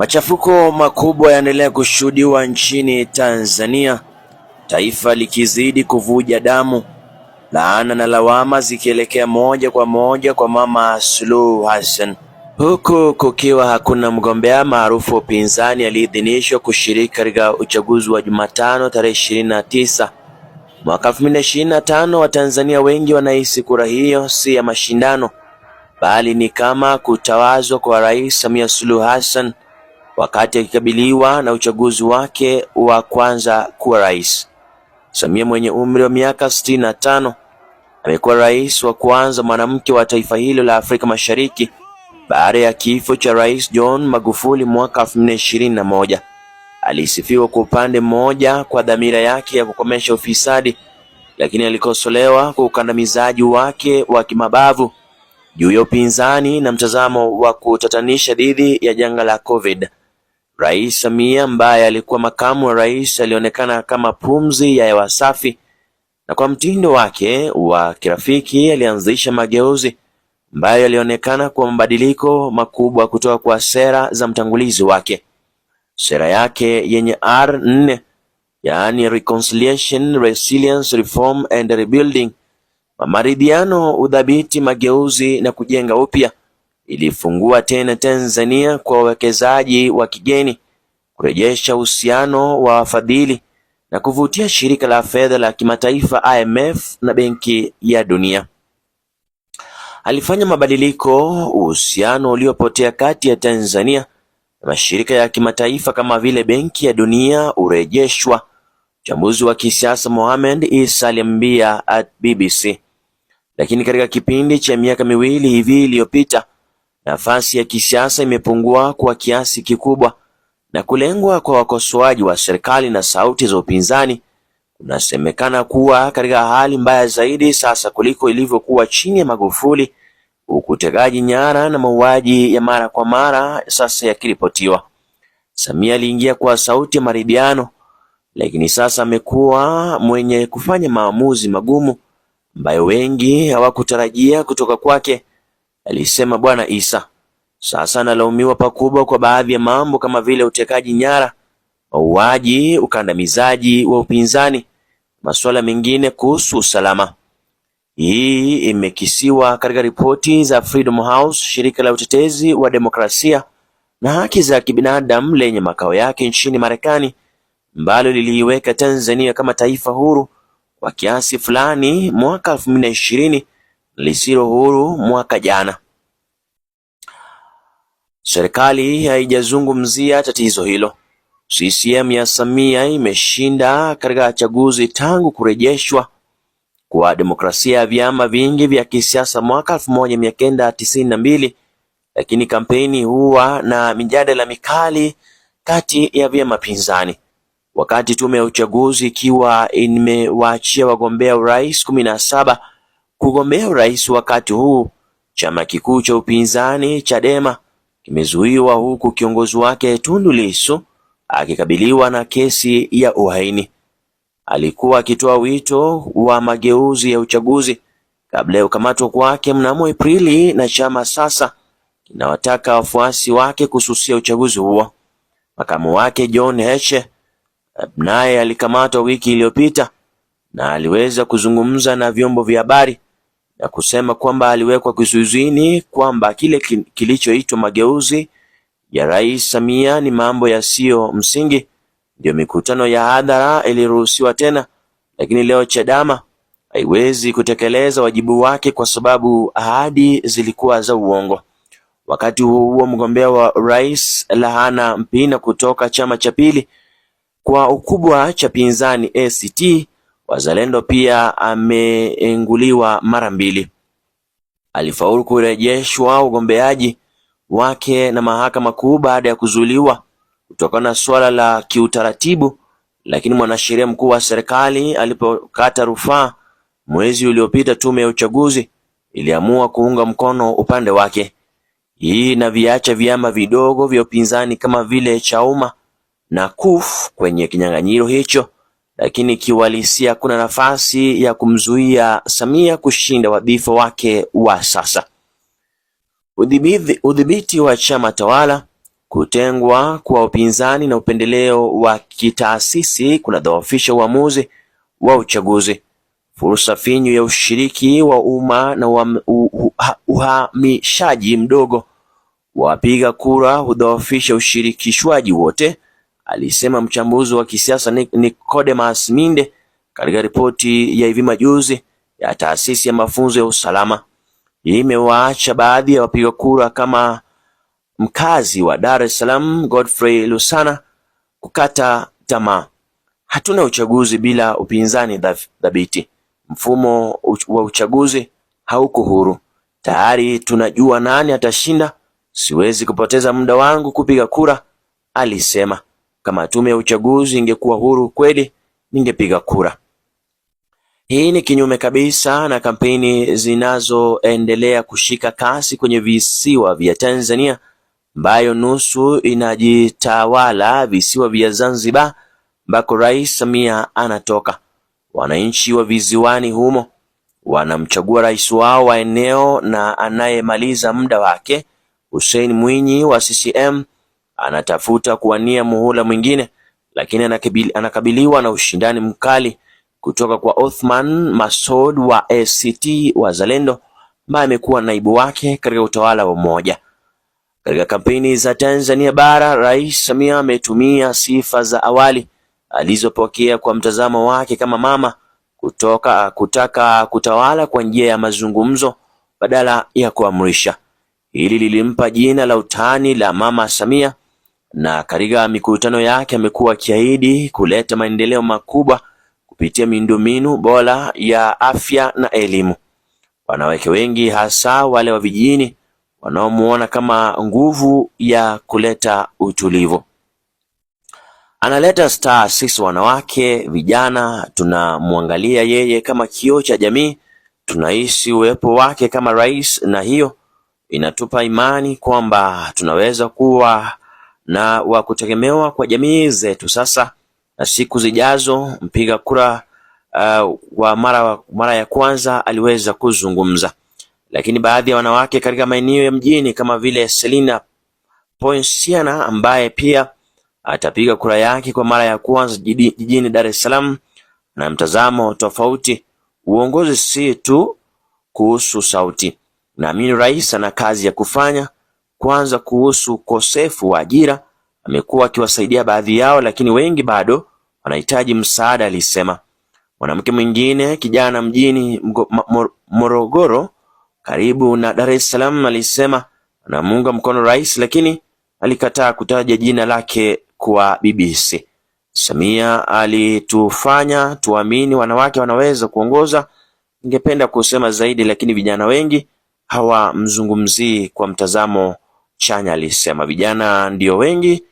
Machafuko makubwa yanaendelea kushuhudiwa nchini Tanzania, taifa likizidi kuvuja damu, laana na lawama zikielekea moja kwa moja kwa Mama Suluhu Hassan, huku kukiwa hakuna mgombea maarufu wa upinzani aliyeidhinishwa kushiriki katika uchaguzi wa Jumatano tarehe 29 mwaka 2025. Watanzania wengi wanahisi kura hiyo si ya mashindano, bali ni kama kutawazwa kwa Rais Samia Suluhu Hassan wakati akikabiliwa na uchaguzi wake wa kwanza kuwa rais. Samia mwenye umri wa miaka 65 amekuwa rais wa kwanza mwanamke wa taifa hilo la Afrika Mashariki baada ya kifo cha Rais John Magufuli mwaka 2021. Alisifiwa kwa upande mmoja kwa dhamira yake ya kukomesha ufisadi, lakini alikosolewa kwa ukandamizaji wake wa kimabavu juu ya upinzani na mtazamo wa kutatanisha dhidi ya janga la COVID. Rais Samia ambaye alikuwa makamu wa rais alionekana kama pumzi ya hewa safi, na kwa mtindo wake wa kirafiki alianzisha mageuzi ambayo yalionekana kwa mabadiliko makubwa kutoka kwa sera za mtangulizi wake. Sera yake yenye R4, yaani Reconciliation, Resilience, Reform and Rebuilding, maridhiano, udhabiti, mageuzi na kujenga upya, ilifungua tena Tanzania kwa wawekezaji wa kigeni, kurejesha uhusiano wa wafadhili na kuvutia shirika la fedha la kimataifa IMF na Benki ya Dunia. Alifanya mabadiliko, uhusiano uliopotea kati ya Tanzania na mashirika ya kimataifa kama vile Benki ya Dunia urejeshwa. Mchambuzi wa kisiasa Mohamed Isa aliambia at BBC. Lakini katika kipindi cha miaka miwili hivi iliyopita, nafasi ya kisiasa imepungua kwa kiasi kikubwa, na kulengwa kwa wakosoaji wa serikali na sauti za upinzani kunasemekana kuwa katika hali mbaya zaidi sasa kuliko ilivyokuwa chini ya Magufuli, huku utekaji nyara na mauaji ya mara kwa mara sasa yakiripotiwa. Samia aliingia kwa sauti ya maridhiano, lakini sasa amekuwa mwenye kufanya maamuzi magumu ambayo wengi hawakutarajia kutoka kwake, alisema Bwana Isa. Sasa analaumiwa pakubwa kwa baadhi ya mambo kama vile utekaji nyara, mauaji, ukandamizaji wa upinzani, masuala mengine kuhusu usalama. Hii imekisiwa katika ripoti za Freedom House, shirika la utetezi wa demokrasia na haki za kibinadamu lenye makao yake nchini Marekani, ambalo liliiweka Tanzania kama taifa huru kwa kiasi fulani mwaka 2020 lisilo huru mwaka jana. Serikali haijazungumzia tatizo hilo. CCM ya Samia imeshinda katika chaguzi tangu kurejeshwa kwa demokrasia ya vyama vingi vya kisiasa mwaka 1992, lakini kampeni huwa na mijadala mikali kati ya vyama pinzani. Wakati tume ya uchaguzi ikiwa imewaachia wagombea urais 17 kugombea urais, wakati huu chama kikuu cha upinzani Chadema kimezuiwa, huku kiongozi wake Tundu Lissu akikabiliwa na kesi ya uhaini. Alikuwa akitoa wito wa mageuzi ya uchaguzi kabla ya kukamatwa kwake mnamo Aprili, na chama sasa kinawataka wafuasi wake kususia uchaguzi huo. Makamu wake John Heche naye alikamatwa wiki iliyopita na aliweza kuzungumza na vyombo vya habari na kusema kwamba aliwekwa kizuizini, kwamba kile kilichoitwa mageuzi ya Rais Samia ni mambo yasiyo msingi. Ndio mikutano ya hadhara iliruhusiwa tena, lakini leo Chadema haiwezi kutekeleza wajibu wake kwa sababu ahadi zilikuwa za uongo. Wakati huo mgombea wa rais Lahana Mpina kutoka chama cha pili kwa ukubwa cha pinzani ACT Wazalendo pia ameenguliwa mara mbili. Alifaulu kurejeshwa ugombeaji wake na mahakama kuu baada ya kuzuiliwa kutokana na swala la kiutaratibu, lakini mwanasheria mkuu wa serikali alipokata rufaa mwezi uliopita, tume ya uchaguzi iliamua kuunga mkono upande wake. Hii na viacha vyama vidogo vya upinzani kama vile Chauma na CUF kwenye kinyang'anyiro hicho, lakini kiuhalisia kuna nafasi ya kumzuia Samia kushinda wadhifa wake wa sasa. Udhibiti wa chama tawala Kutengwa kwa upinzani na upendeleo wa kitaasisi kunadhoofisha uamuzi wa uchaguzi. Fursa finyu ya ushiriki wa umma na uhamishaji mdogo wapiga kura hudhoofisha ushirikishwaji wote, alisema mchambuzi wa kisiasa Nicodemus Minde katika ripoti ya hivi majuzi ya taasisi ya mafunzo ya usalama. Hii imewaacha baadhi ya wapiga kura kama mkazi wa Dar es Salaam Godfrey Lusana kukata tamaa. Hatuna uchaguzi bila upinzani dhabiti. Mfumo wa uchaguzi hauko huru. Tayari tunajua nani atashinda. Siwezi kupoteza muda wangu kupiga kura, alisema. Kama tume ya uchaguzi ingekuwa huru kweli, ningepiga kura. Hii ni kinyume kabisa na kampeni zinazoendelea kushika kasi kwenye visiwa vya Tanzania, ambayo nusu inajitawala visiwa vya Zanzibar ambako Rais Samia anatoka. Wananchi wa visiwani humo wanamchagua rais wao wa eneo na anayemaliza muda wake. Hussein Mwinyi wa CCM anatafuta kuwania muhula mwingine, lakini anakabiliwa na ushindani mkali kutoka kwa Othman Masoud wa ACT Wazalendo, ambaye amekuwa naibu wake katika utawala wa umoja. Katika kampeni za Tanzania bara, Rais Samia ametumia sifa za awali alizopokea kwa mtazamo wake kama mama kutaka kutawala kwa njia ya mazungumzo badala ya kuamrisha. Hili lilimpa jina la utani la Mama Samia, na katika mikutano yake amekuwa akiahidi kuleta maendeleo makubwa kupitia miundombinu bora ya afya na elimu. Wanawake wengi, hasa wale wa vijijini, wanaomuona kama nguvu ya kuleta utulivu. Analeta star sisi wanawake vijana, tunamwangalia yeye kama kioo cha jamii, tunahisi uwepo wake kama rais, na hiyo inatupa imani kwamba tunaweza kuwa na wa kutegemewa kwa jamii zetu sasa na siku zijazo. Mpiga kura wa mara ya kwanza aliweza kuzungumza, lakini baadhi ya wanawake katika maeneo ya mjini kama vile Selina Poinsiana, ambaye pia atapiga kura yake kwa mara ya kwanza jijini Dar es Salaam, na mtazamo tofauti. Uongozi si tu kuhusu sauti. Naamini rais ana kazi ya kufanya. Kwanza, kuhusu ukosefu wa ajira, amekuwa akiwasaidia baadhi yao, lakini wengi bado wanahitaji msaada, alisema. Mwanamke mwingine kijana mjini Morogoro karibu na Dar es Salaam alisema anamuunga mkono rais, lakini alikataa kutaja jina lake kwa BBC. Samia alitufanya tuamini wanawake wanaweza kuongoza. Ningependa kusema zaidi, lakini vijana wengi hawamzungumzii kwa mtazamo chanya, alisema. Vijana ndio wengi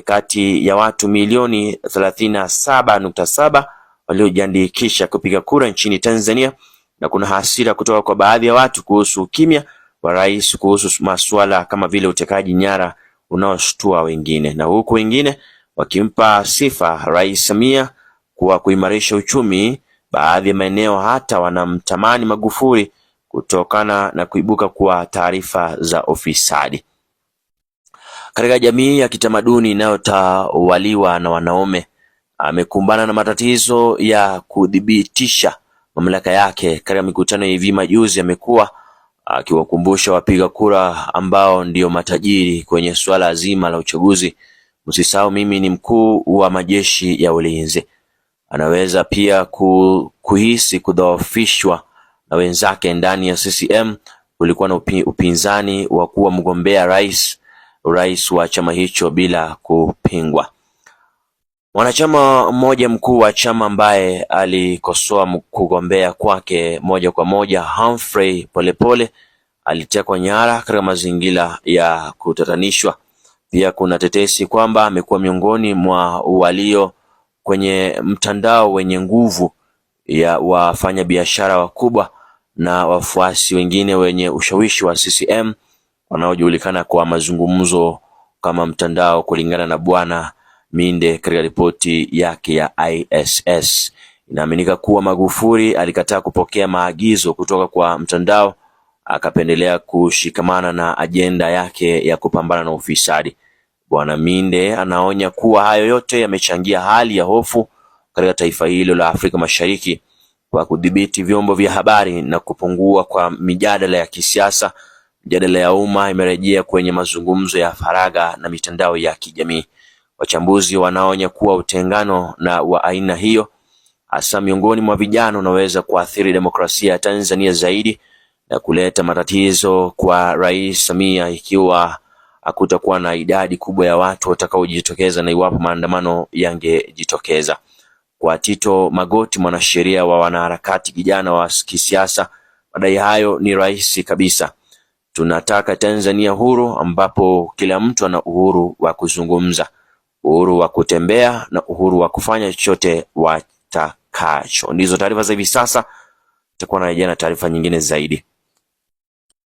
kati ya watu milioni 37.7 waliojiandikisha kupiga kura nchini Tanzania, na kuna hasira kutoka kwa baadhi ya watu kuhusu kimya wa rais kuhusu masuala kama vile utekaji nyara unaoshtua wengine, na huku wengine wakimpa sifa Rais Samia kwa kuimarisha uchumi. Baadhi ya maeneo hata wanamtamani Magufuli kutokana na kuibuka kwa taarifa za ufisadi. Katika jamii ya kitamaduni inayotawaliwa na wanaume, amekumbana na matatizo ya kudhibitisha mamlaka yake. Katika mikutano ya hivi majuzi amekuwa akiwakumbusha wapiga kura ambao ndio matajiri kwenye suala zima la uchaguzi, msisahau mimi ni mkuu wa majeshi ya ulinzi. Anaweza pia kuhisi kudhoofishwa na wenzake ndani ya CCM. Kulikuwa na upinzani wa kuwa mgombea rais wa chama hicho bila kupingwa. Mwanachama mmoja mkuu wa chama ambaye alikosoa kugombea kwake moja kwa moja, Humphrey Polepole, alitekwa nyara katika mazingira ya kutatanishwa. Pia kuna tetesi kwamba amekuwa miongoni mwa walio kwenye mtandao wenye nguvu ya wafanyabiashara wakubwa na wafuasi wengine wenye ushawishi wa CCM wanaojulikana kwa mazungumzo kama mtandao, kulingana na Bwana Minde katika ripoti yake ya ISS. Inaaminika kuwa Magufuli alikataa kupokea maagizo kutoka kwa mtandao, akapendelea kushikamana na ajenda yake ya kupambana na ufisadi. Bwana Minde anaonya kuwa hayo yote yamechangia hali ya hofu katika taifa hilo la Afrika Mashariki kwa kudhibiti vyombo vya habari na kupungua kwa mijadala ya kisiasa. Mijadala ya umma imerejea kwenye mazungumzo ya faragha na mitandao ya kijamii. Wachambuzi wanaonya kuwa utengano na wa aina hiyo, hasa miongoni mwa vijana, unaweza kuathiri demokrasia ya Tanzania zaidi na kuleta matatizo kwa Rais Samia ikiwa hakutakuwa na idadi kubwa ya watu watakaojitokeza na iwapo maandamano yangejitokeza. Kwa Tito Magoti, mwanasheria wa wanaharakati kijana wa kisiasa, madai hayo ni rahisi kabisa. Tunataka Tanzania huru ambapo kila mtu ana uhuru wa kuzungumza, uhuru wa kutembea na uhuru wa kufanya chochote watakacho. Ndizo taarifa za hivi sasa. Tutakuwa na taarifa nyingine zaidi.